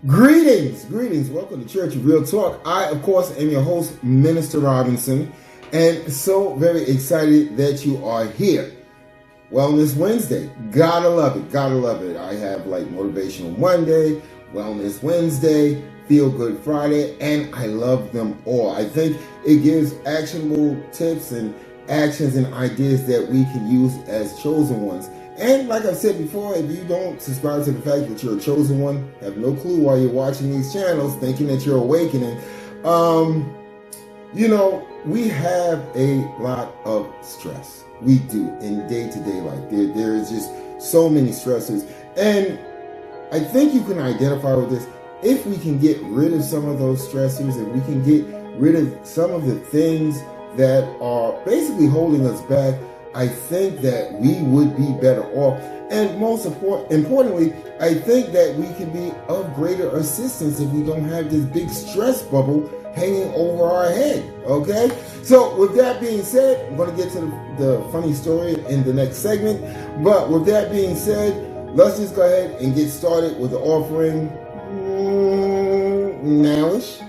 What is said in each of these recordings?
Greetings. Welcome to Church of Real Talk. I, of course, am your host, Minister Robinson, and so very excited that you are here. Wellness Wednesday. Gotta love it. I have like Motivational Monday, Wellness Wednesday, Feel Good Friday, and I love them all. I think it gives actionable tips and actions and ideas that we can use as chosen ones. And like I've said before, if you don't subscribe to the fact that you're a chosen one, have no clue why you're watching these channels, thinking that you're awakening, we have a lot of stress. We do in day-to-day life. There is just so many stressors. And I think you can identify with this. If we can get rid of some of those stressors, if we can get rid of some of the things that are basically holding us back, I think that we would be better off. And most importantly, I think that we can be of greater assistance if we don't have this big stress bubble hanging over our head, okay? So with that being said, I'm going to get to the funny story in the next segment. But with that being said, let's just go ahead and get started with the offering nowish.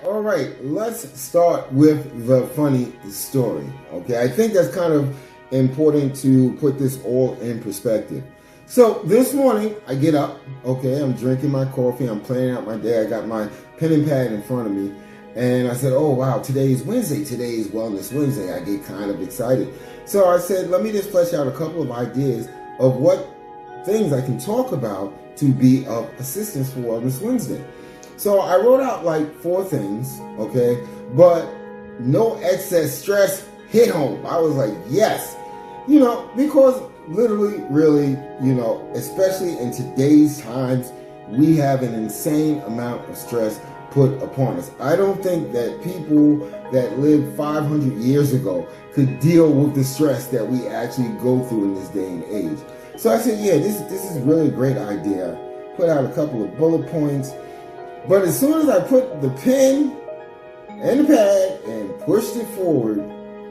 All right. Let's start with the funny story. Okay, I think that's kind of important to put this all in perspective. So this morning I get up. Okay, I'm drinking my coffee. I'm planning out my day. I got my pen and pad in front of me, and I said, "Oh wow, today is Wednesday. Today is Wellness Wednesday." I get kind of excited. So I said, "Let me just flesh out a couple of ideas of what things I can talk about to be of assistance for Wellness Wednesday." So I wrote out like 4 things, okay, but no excess stress hit home. I was like, yes, because literally, really, especially in today's times, we have an insane amount of stress put upon us. I don't think that people that lived 500 years ago could deal with the stress that we actually go through in this day and age. So I said, yeah, this is really a great idea. Put out a couple of bullet points. But as soon as I put the pen and the pad and pushed it forward,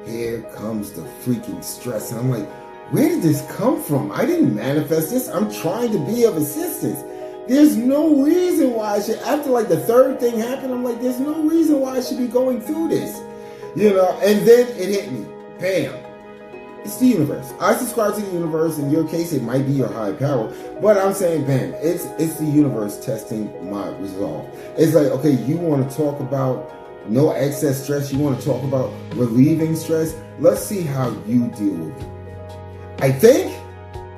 here comes the freaking stress. And I'm like, where did this come from? I didn't manifest this. I'm trying to be of assistance. There's no reason why I should, after like the third thing happened, I'm like, there's no reason why I should be going through this. And then it hit me. Bam. It's the universe. I subscribe to the universe. In your case, it might be your higher power. But I'm saying, bam, it's the universe testing my resolve. It's like, okay, you want to talk about no excess stress. You want to talk about relieving stress. Let's see how you deal with it. I think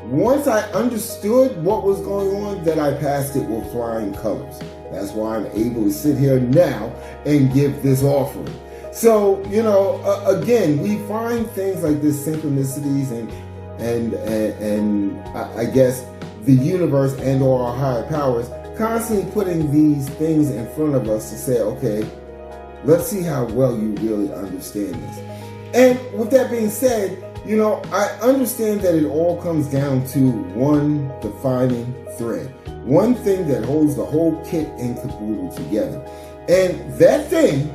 once I understood what was going on, that I passed it with flying colors. That's why I'm able to sit here now and give this offering. So, again, we find things like this synchronicities and I guess the universe and or our higher powers constantly putting these things in front of us to say, okay, let's see how well you really understand this. And with that being said, I understand that it all comes down to one defining thread, one thing that holds the whole kit and caboodle together. And that thing,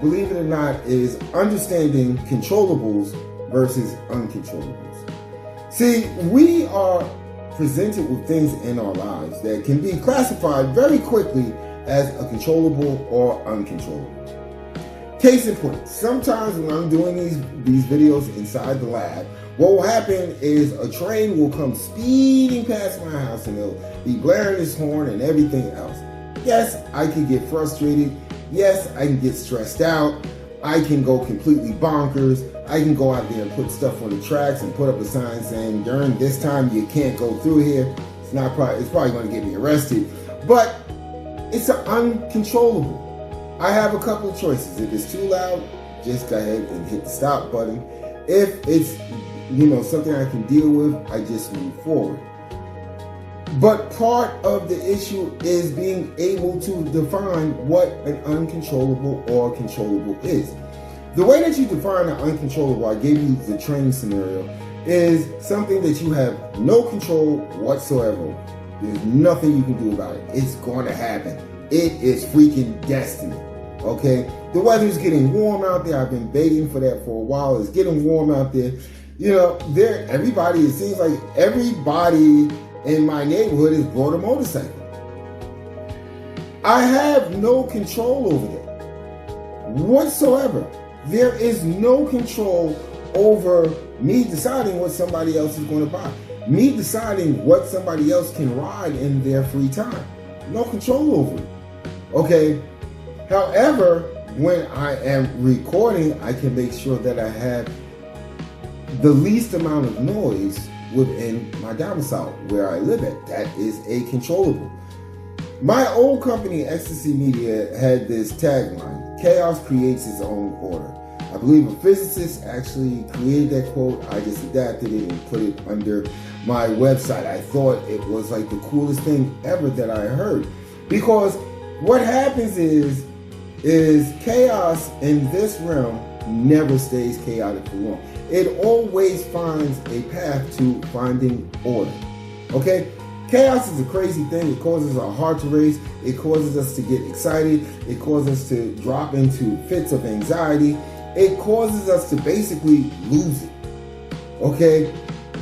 believe it or not, is understanding controllables versus uncontrollables. See, we are presented with things in our lives that can be classified very quickly as a controllable or uncontrollable. Case in point, sometimes when I'm doing these videos inside the lab, what will happen is a train will come speeding past my house and it'll be blaring its horn and everything else. Yes, I can get frustrated. Yes, I can get stressed out. I can go completely bonkers. I can go out there and put stuff on the tracks and put up a sign saying during this time you can't go through here. It's probably going to get me arrested. But it's an uncontrollable. I have a couple of choices. If it's too loud, just go ahead and hit the stop button. If it's something I can deal with, I just move forward. But part of the issue is being able to define what an uncontrollable or controllable is. The way that you define an uncontrollable, I gave you the train scenario, is something that you have no control whatsoever. There's nothing you can do about it. It's going to happen. It is freaking destiny. Okay? The weather's getting warm out there. I've been begging for that for a while. It's getting warm out there. You know, it seems like everybody in my neighborhood has bought a motorcycle. I have no control over that whatsoever. There is no control over me deciding what somebody else is going to buy. Me deciding what somebody else can ride in their free time. No control over it. Okay? However, when I am recording, I can make sure that I have the least amount of noise within my domicile where I live at. That is a controllable. My old company, Ecstasy Media, had this tagline: chaos creates its own order. I believe a physicist actually created that quote. I just adapted it and put it under my website. I thought it was like the coolest thing ever that I heard. Because what happens is chaos in this realm never stays chaotic for long. It always finds a path to finding order. Okay? Chaos is a crazy thing. It causes our heart to race. It causes us to get excited. It causes us to drop into fits of anxiety. It causes us to basically lose it. Okay?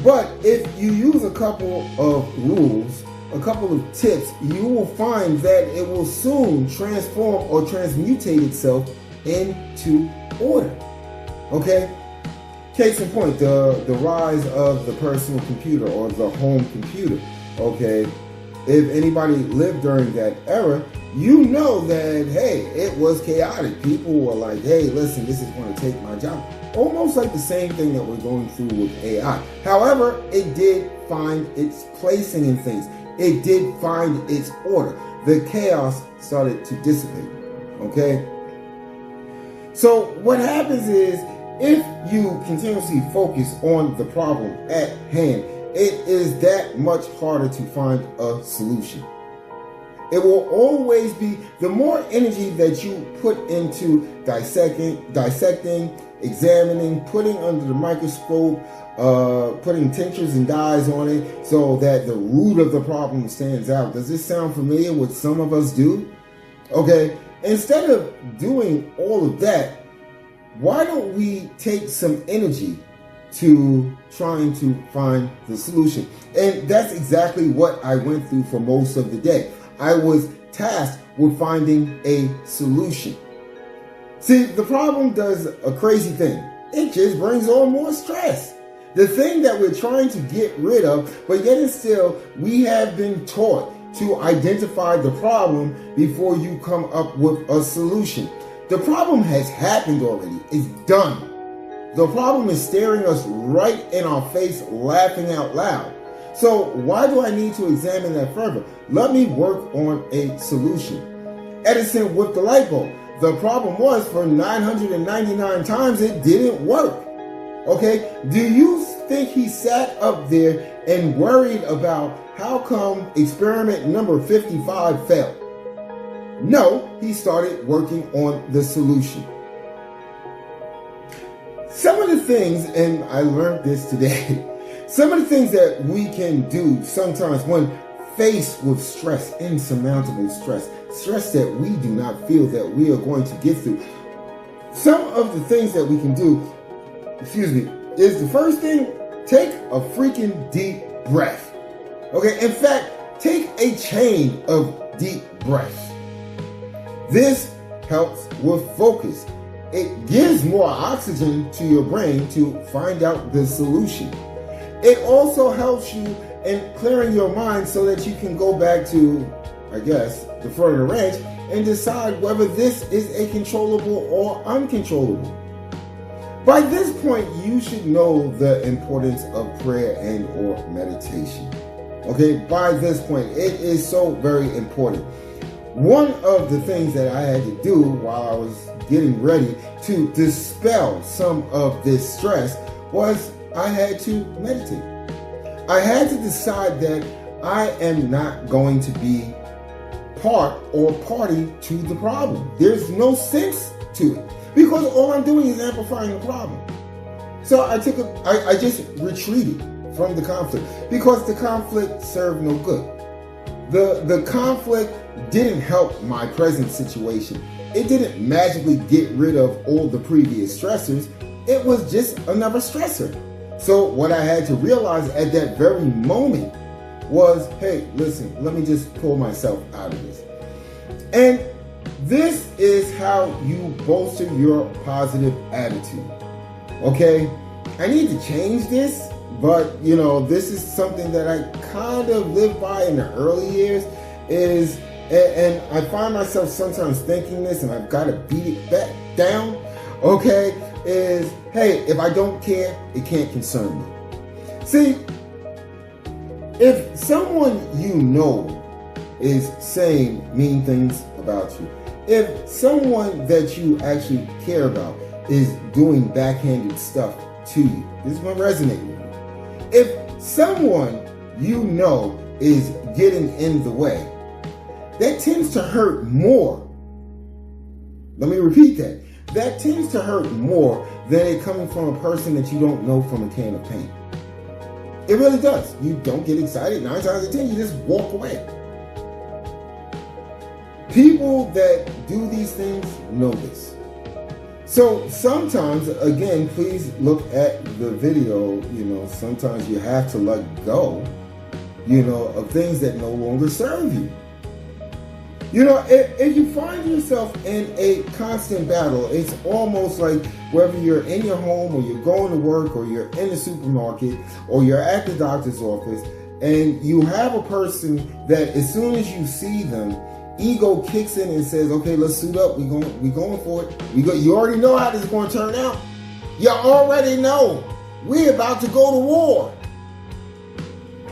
But if you use a couple of rules, a couple of tips, you will find that it will soon transform or transmutate itself into order. Okay? Case in point, the rise of the personal computer or the home computer. Okay? If anybody lived during that era, you know that, hey, it was chaotic. People were like, hey, listen, this is going to take my job. Almost like the same thing that we're going through with AI. However, it did find its placing in things. It did find its order. The chaos started to dissipate. Okay? So what happens is, if you continuously focus on the problem at hand, it is that much harder to find a solution. It will always be, the more energy that you put into dissecting, examining, putting under the microscope, putting tinctures and dyes on it so that the root of the problem stands out. Does this sound familiar with some of us do? Okay, instead of doing all of that, why don't we take some energy to trying to find the solution? And that's exactly what I went through for most of the day. I was tasked with finding a solution. See, the problem does a crazy thing. It just brings on more stress. The thing that we're trying to get rid of, but yet and still, we have been taught to identify the problem before you come up with a solution. The problem has happened already. It's done. The problem is staring us right in our face, laughing out loud. So why do I need to examine that further? Let me work on a solution. Edison with the light bulb. The problem was, for 999 times it didn't work. Okay? Do you think he sat up there and worried about how come experiment number 55 failed? No, he started working on the solution. Some of the things, and I learned this today, some of the things that we can do sometimes when faced with stress, insurmountable stress, stress that we do not feel that we are going to get through. Some of the things that we can do, is the first thing, take a freaking deep breath. Okay, in fact, take a chain of deep breaths. This helps with focus. It gives more oxygen to your brain to find out the solution. It also helps you in clearing your mind so that you can go back to, I guess, the front of the ranch and decide whether this is a controllable or uncontrollable. By this point, you should know the importance of prayer and or meditation. Okay, by this point, it is so very important. One of the things that I had to do while I was getting ready to dispel some of this stress was I had to meditate. I had to decide that I am not going to be part or party to the problem. There's no sense to it because all I'm doing is amplifying the problem. So I just retreated from the conflict because the conflict served no good. The conflict didn't help my present situation. It didn't magically get rid of all the previous stressors. It was just another stressor. So what I had to realize at that very moment was, hey, listen, let me just pull myself out of this. And this is how you bolster your positive attitude. Okay? I need to change this, but this is something that I kind of lived by in the early years and I find myself sometimes thinking this, and I've got to beat it back down, okay, is, hey, if I don't care, it can't concern me. See, if someone is saying mean things about you, if someone that you actually care about is doing backhanded stuff to you, this is going to resonate with you. If someone is getting in the way, that tends to hurt more. Let me repeat that. That tends to hurt more than it coming from a person that you don't know from a can of paint. It really does. You don't get excited. 9 times out of 10, you just walk away. People that do these things know this. So sometimes, again, please look at the video. Sometimes you have to let go, of things that no longer serve you. If you find yourself in a constant battle, it's almost like whether you're in your home or you're going to work or you're in the supermarket or you're at the doctor's office and you have a person that as soon as you see them, ego kicks in and says, okay, let's suit up. We're going for it. You already know how this is going to turn out. You already know. We're about to go to war.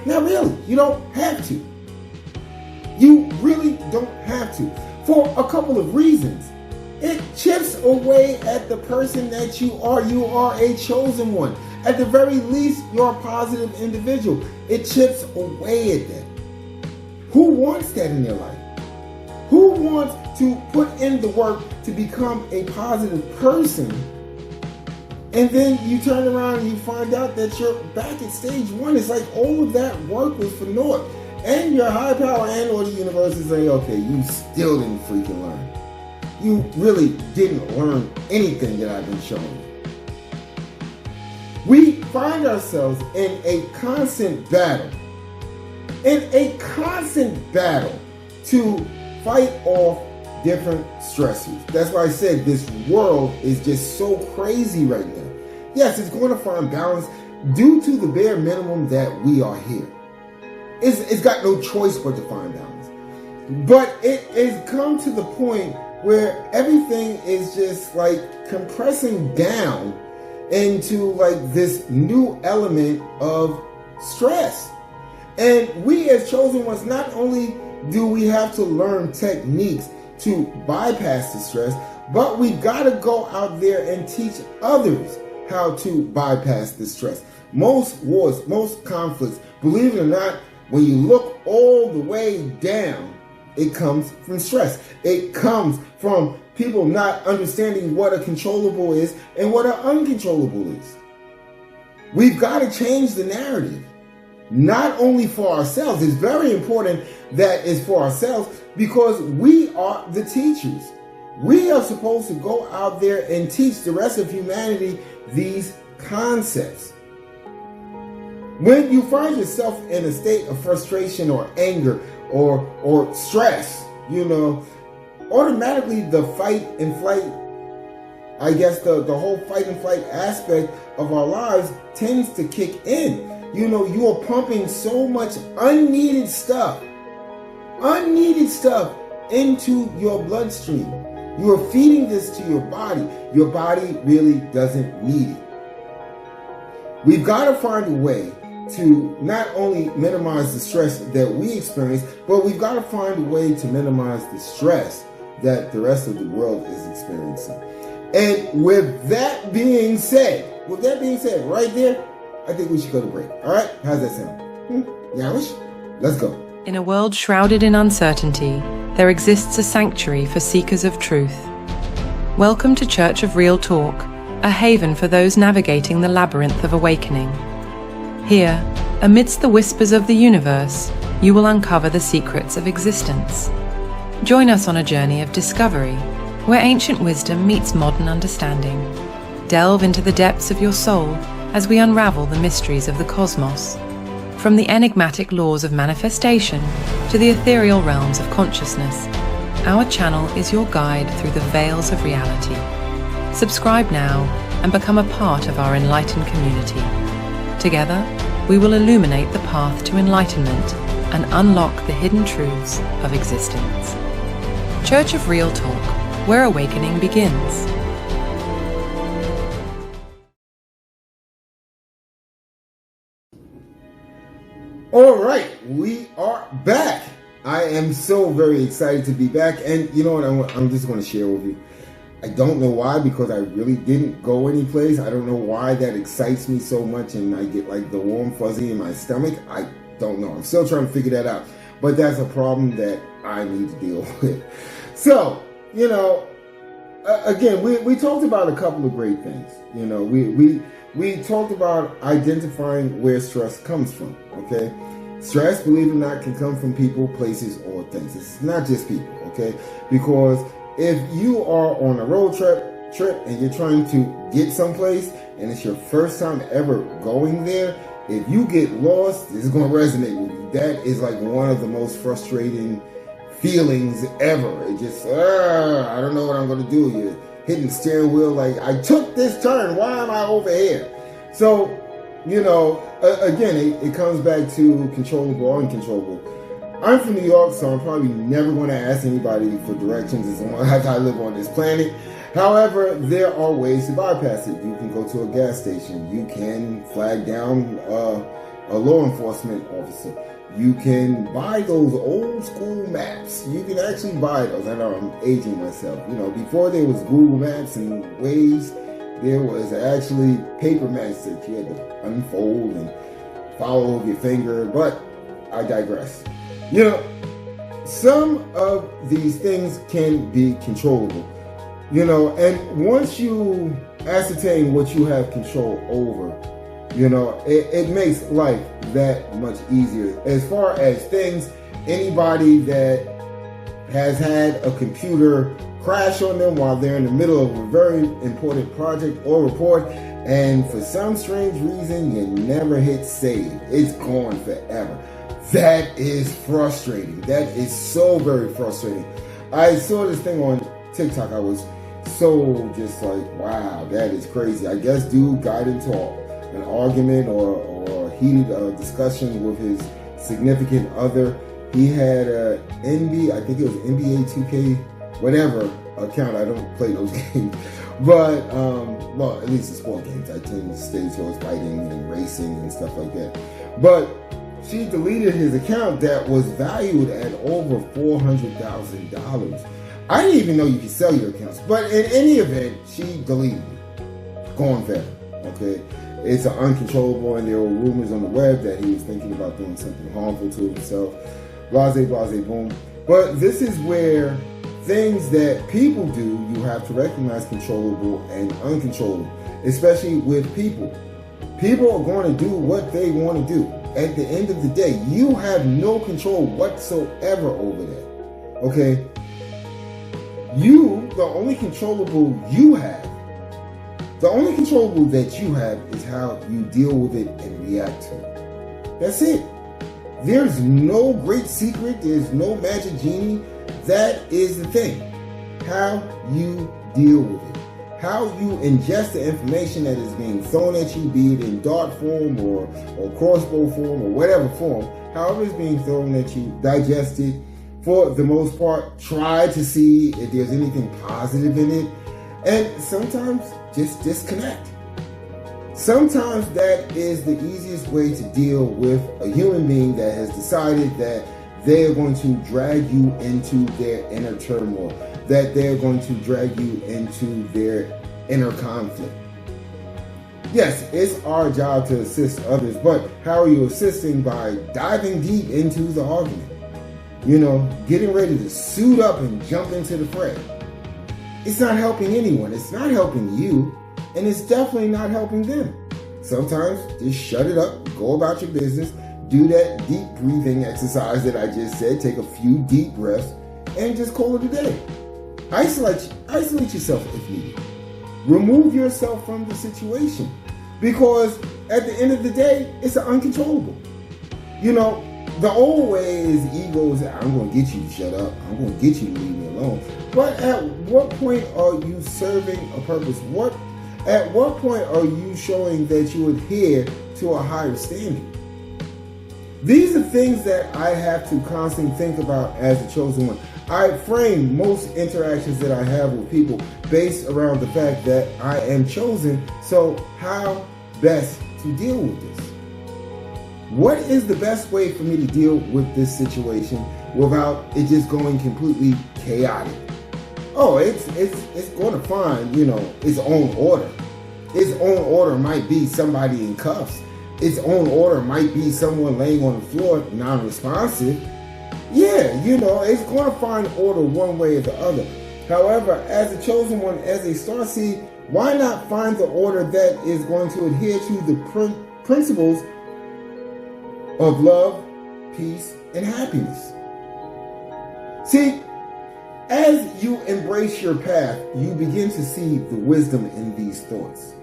Now, really, you don't have to. You really don't have to. For a couple of reasons. It chips away at the person that you are. You are a chosen one. At the very least, you're a positive individual. It chips away at that. Who wants that in their life? Who wants to put in the work to become a positive person? And then you turn around and you find out that you're back at stage 1. It's like all of that work was for naught. And your high power and or the universe is saying, okay, you still didn't freaking learn. You really didn't learn anything that I've been showing you. We find ourselves in a constant battle. In a constant battle to fight off different stressors. That's why I said this world is just so crazy right now. Yes, it's going to find balance due to the bare minimum that we are here. It's got no choice but to find balance. But it has come to the point where everything is just like compressing down into like this new element of stress. And we as chosen ones, not only do we have to learn techniques to bypass the stress, but we've got to go out there and teach others how to bypass the stress. Most wars, most conflicts, believe it or not, when you look all the way down, it comes from stress. It comes from people not understanding what a controllable is and what an uncontrollable is. We've got to change the narrative. Not only for ourselves, it's very important that it's for ourselves because we are the teachers. We are supposed to go out there and teach the rest of humanity these concepts. When you find yourself in a state of frustration or anger or stress, automatically the fight and flight, I guess the whole fight and flight aspect of our lives tends to kick in. You are pumping so much unneeded stuff into your bloodstream. You are feeding this to your body. Your body really doesn't need it. We've got to find a way to not only minimize the stress that we experience, but we've got to find a way to minimize the stress that the rest of the world is experiencing. And with that being said, right there, I think we should go to break. All right? How's that sound? Yowish? Let's go. In a world shrouded in uncertainty, there exists a sanctuary for seekers of truth. Welcome to Church of Real Talk, a haven for those navigating the labyrinth of awakening. Here, amidst the whispers of the universe, you will uncover the secrets of existence. Join us on a journey of discovery, where ancient wisdom meets modern understanding. Delve into the depths of your soul as we unravel the mysteries of the cosmos. From the enigmatic laws of manifestation to the ethereal realms of consciousness, our channel is your guide through the veils of reality. Subscribe now and become a part of our enlightened community. Together, we will illuminate the path to enlightenment and unlock the hidden truths of existence. Church of Real Talk, where awakening begins. All right, we are back. I am so very excited to be back. And you know what I'm just going to share with you. I don't know why, because I really didn't go anyplace. I don't know why that excites me so much and I get like the warm fuzzy in my stomach. I don't know. I'm still trying to figure that out. But that's a problem that I need to deal with. So, you know, again, we talked about a couple of great things. You know, we talked about identifying where stress comes from, okay? Stress, believe it or not, can come from people, places, or things. It's not just people, okay? Because if you are on a road trip and you're trying to get someplace and it's your first time ever going there, if you get lost, this is going to resonate with you. That is like one of the most frustrating feelings ever. It just, I don't know what I'm going to do. You're hitting the steering wheel like, I took this turn. Why am I over here? So, you know, again, it comes back to controllable or uncontrollable. I'm from New York, so I'm probably never going to ask anybody for directions as long as I live on this planet. However, there are ways to bypass it. You can go to a gas station. You can flag down a law enforcement officer. You can buy those old school maps. You can actually buy those. I know I'm aging myself. You know, before there was Google Maps and Waze, there was actually paper maps that you had to unfold and follow with your finger. But I digress. You know, some of these things can be controllable. You know, and once you ascertain what you have control over, you know, it makes life that much easier. As far as things, anybody that has had a computer crash on them while they're in the middle of a very important project or report, and for some strange reason you never hit save, it's gone forever. That is frustrating. That is so very frustrating. I saw this thing on TikTok. I was so just like, wow, that is crazy. I guess dude got into an argument or heated discussion with his significant other. He had a I think it was NBA 2K, whatever account. I don't play those games. But, well, at least the sport games. I tend to stay towards fighting and racing and stuff like that. But she deleted his account that was valued at over $400,000. I didn't even know you could sell your accounts. But in any event, she deleted it. Gone forever. Okay? It's uncontrollable, and there were rumors on the web that he was thinking about doing something harmful to himself. Blase, blase, boom. But this is where things that people do, you have to recognize controllable and uncontrollable, especially with people. People are going to do what they want to do. At the end of the day, you have no control whatsoever over that. Okay? The only controllable you have, the only controllable that you have is how you deal with it and react to it. That's it. There's no great secret. There's no magic genie. That is the thing. How you deal with it. How you ingest the information that is being thrown at you, be it in dart form or crossbow form or whatever form, however it's being thrown at you, digest it. For the most part, try to see if there's anything positive in it. And sometimes just disconnect. Sometimes that is the easiest way to deal with a human being that has decided that they are going to drag you into their inner turmoil, that they're going to drag you into their inner conflict. Yes, it's our job to assist others, but how are you assisting? By diving deep into the argument. Getting ready to suit up and jump into the fray. It's not helping anyone. It's not helping you, and it's definitely not helping them. Sometimes just shut it up, go about your business, do that deep breathing exercise that I just said, take a few deep breaths, and just call it a day. Isolate yourself if needed. Remove yourself from the situation, because at the end of the day, it's uncontrollable. The old way is egos. I'm going to get you to shut up. I'm going to get you to leave me alone. But at what point are you serving a purpose? At what point are you showing that you adhere to a higher standard? These are things that I have to constantly think about as a chosen one. I frame most interactions that I have with people based around the fact that I am chosen. So how best to deal with this? What is the best way for me to deal with this situation without it just going completely chaotic? Oh, it's going to find, its own order. Its own order might be somebody in cuffs. Its own order might be someone laying on the floor, non-responsive. Yeah, it's going to find order one way or the other. However, as a chosen one, as a starseed, why not find the order that is going to adhere to the principles of love, peace, and happiness? See, as you embrace your path, you begin to see the wisdom in these thoughts.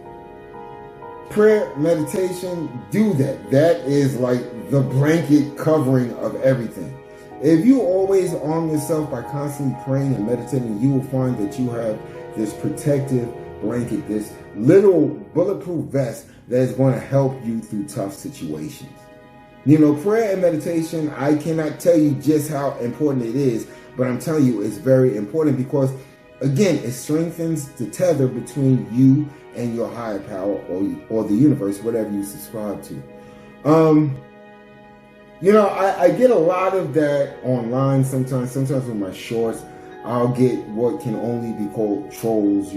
Prayer, meditation, do that. That is like the blanket covering of everything. If you always arm yourself by constantly praying and meditating, you will find that you have this protective blanket, this little bulletproof vest that is going to help you through tough situations. Prayer and meditation, I cannot tell you just how important it is, but I'm telling you it's very important because, again, it strengthens the tether between you and your higher power or the universe, whatever you subscribe to. I get a lot of that online sometimes with my shorts. I'll get what can only be called trolls,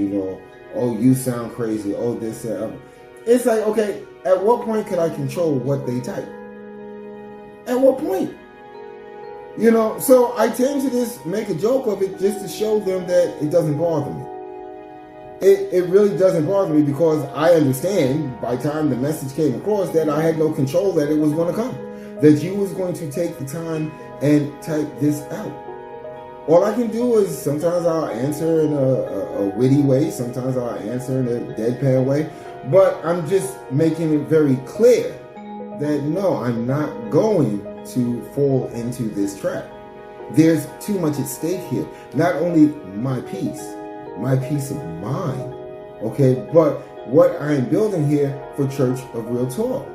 oh, you sound crazy, oh, this, that, other. It's like, okay, at what point can I control what they type? At what point? So I tend to just make a joke of it just to show them that it doesn't bother me. It really doesn't bother me because I understand by the time the message came across that I had no control that it was going to come. That you was going to take the time and type this out. All I can do is sometimes I'll answer in a witty way, sometimes I'll answer in a deadpan way, but I'm just making it very clear that no, I'm not going to fall into this trap. There's too much at stake here. Not only my peace of mind, okay, but what I'm building here for Church of Real Talk.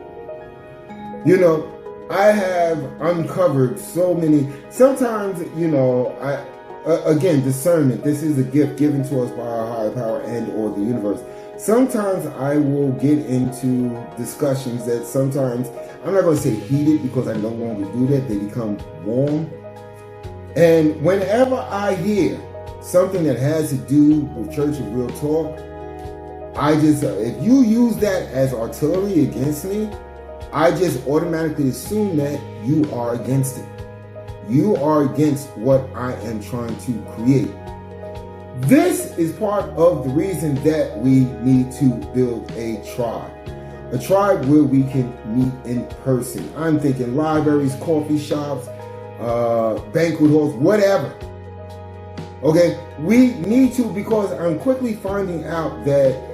I have uncovered so many, sometimes, again, discernment. This is a gift given to us by our higher power and or the universe. Sometimes I will get into discussions that sometimes, I'm not going to say heated because I no longer do that. They become warm. And whenever I hear something that has to do with Church of Real Talk, I just, if you use that as artillery against me, I just automatically assume that you are against it. You are against what I am trying to create. This is part of the reason that we need to build a tribe. A tribe where we can meet in person. I'm thinking libraries, coffee shops, banquet halls, whatever. Okay, we need to, because I'm quickly finding out that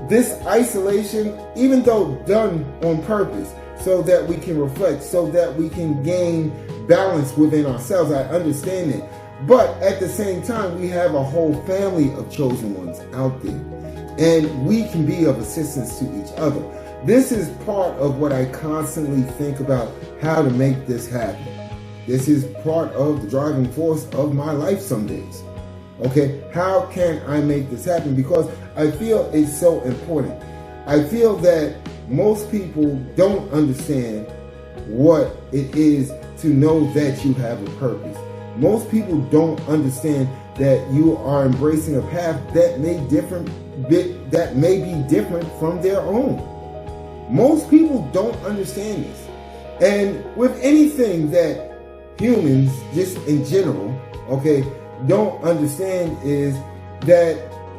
this isolation, even though done on purpose, so that we can reflect, so that we can gain balance within ourselves, I understand it. But at the same time, we have a whole family of chosen ones out there, and we can be of assistance to each other. This is part of what I constantly think about, how to make this happen. This is part of the driving force of my life some days. Okay, how can I make this happen? Because I feel it's so important. I feel that most people don't understand what it is to know that you have a purpose. Most people don't understand that you are embracing a path that may be different from their own. Most people don't understand this. And with anything that humans, just in general, okay, don't understand is that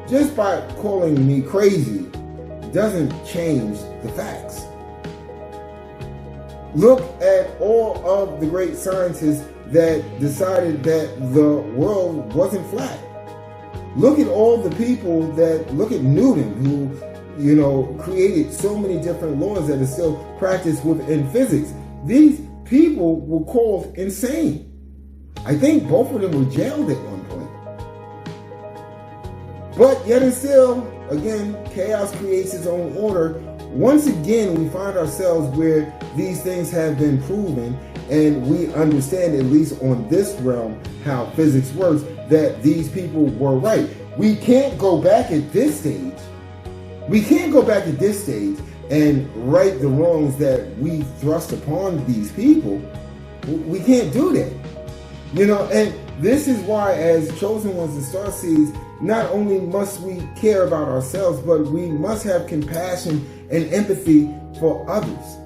just by calling me crazy doesn't change the facts. Look at all of the great scientists that decided that the world wasn't flat. Look at all the people look at Newton, who, created so many different laws that are still practiced within physics. These people were called insane. I think both of them were jailed at one point. But yet and still, again, chaos creates its own order. Once again, we find ourselves where these things have been proven, and we understand, at least on this realm, how physics works, that these people were right. We can't go back at this stage. We can't go back at this stage and right the wrongs that we thrust upon these people. We can't do that. And this is why, as chosen ones and starseeds, not only must we care about ourselves, but we must have compassion and empathy for others.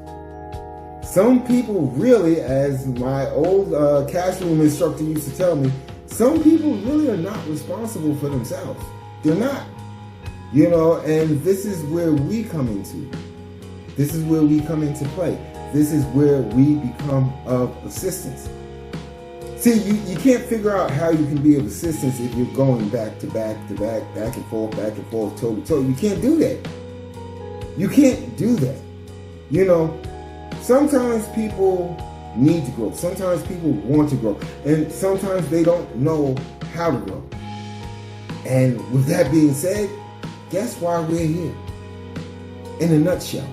Some people really, as my old cash room instructor used to tell me, some people really are not responsible for themselves. They're not. And this is where we come into. This is where we come into play. This is where we become of assistance. See, you can't figure out how you can be of assistance if you're going back to back, back and forth, toe to toe. You can't do that. You can't do that. Sometimes people need to grow. Sometimes people want to grow. And sometimes they don't know how to grow. And with that being said, guess why we're here? In a nutshell.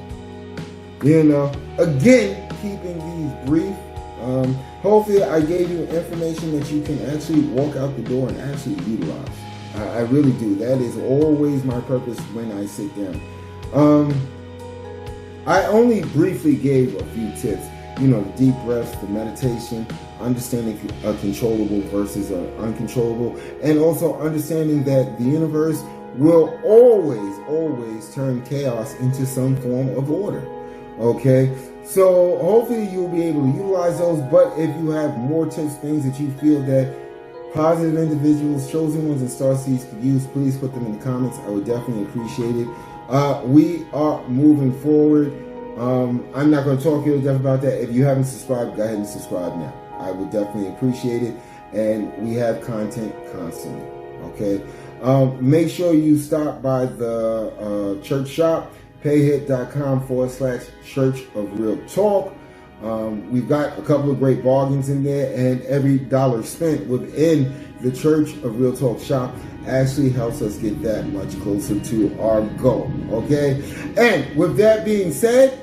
Again, keeping these brief. Hopefully I gave you information that you can actually walk out the door and actually utilize. I really do. That is always my purpose when I sit down. I only briefly gave a few tips. The deep breaths, the meditation, understanding a controllable versus uncontrollable, and also understanding that the universe will always turn chaos into some form of order. Okay? So hopefully you'll be able to utilize those, but if you have more tips, things that you feel that positive individuals, chosen ones, and starseeds could use, please put them in the comments. I would definitely appreciate it. We are moving forward. I'm not going to talk to death about that. If you haven't subscribed, go ahead and subscribe now. I would definitely appreciate it. And we have content constantly. Okay. Make sure you stop by the church shop, payhit.com/Church of Real Talk. We've got a couple of great bargains in there, and every dollar spent within the Church of Real Talk shop actually helps us get that much closer to our goal. Okay? And with that being said,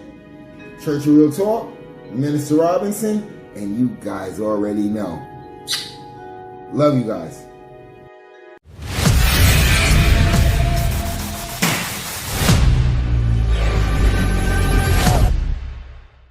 Church of Real Talk, Minister Robinson, and you guys already know. Love you guys.